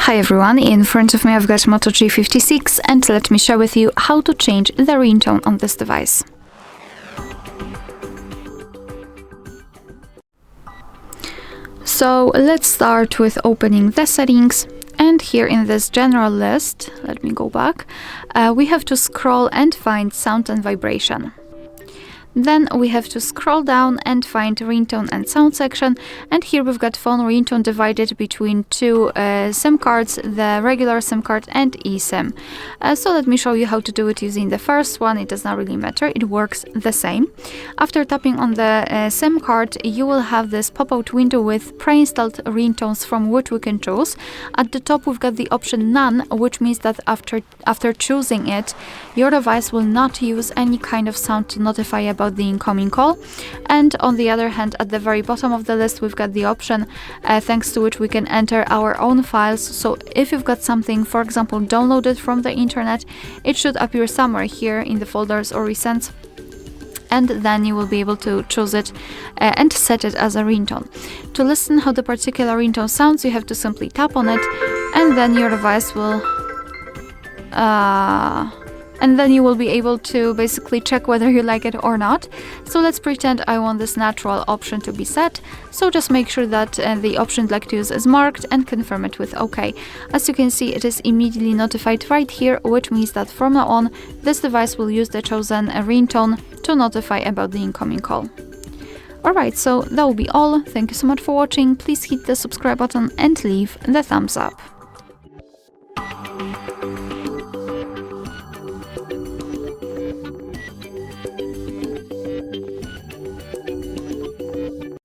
Hi everyone, in front of me I've got Moto G56 and let me share with you how to change the ringtone on this device. So let's start with opening the settings, and here in this general list, let me go back, we have to scroll and find sound and vibration. Then we have to scroll down and find ringtone and sound section, and here we've got phone ringtone divided between two SIM cards, the regular SIM card and eSIM. So let me show you how to do it using the first one. It does not really matter, it works the same. After tapping on the SIM card, you will have this pop-out window with pre-installed ringtones from which we can choose. At the top we've got the option None, which means that after choosing it, your device will not use any kind of sound to notify about the incoming call. And on the other hand, at the very bottom of the list, we've got the option thanks to which we can enter our own files. So if you've got something, for example, downloaded from the internet, it should appear somewhere here in the folders or recents, and then you will be able to choose it and set it as a ringtone. To listen how the particular ringtone sounds, you have to simply tap on it, and then your device will and then you will be able to basically check whether you like it or not. So let's pretend I want this natural option to be set. So just make sure that the option you'd like to use is marked and confirm it with OK. As you can see, it is immediately notified right here, which means that from now on, this device will use the chosen ringtone to notify about the incoming call. Alright, so that will be all. Thank you so much for watching. Please hit the subscribe button and leave the thumbs up.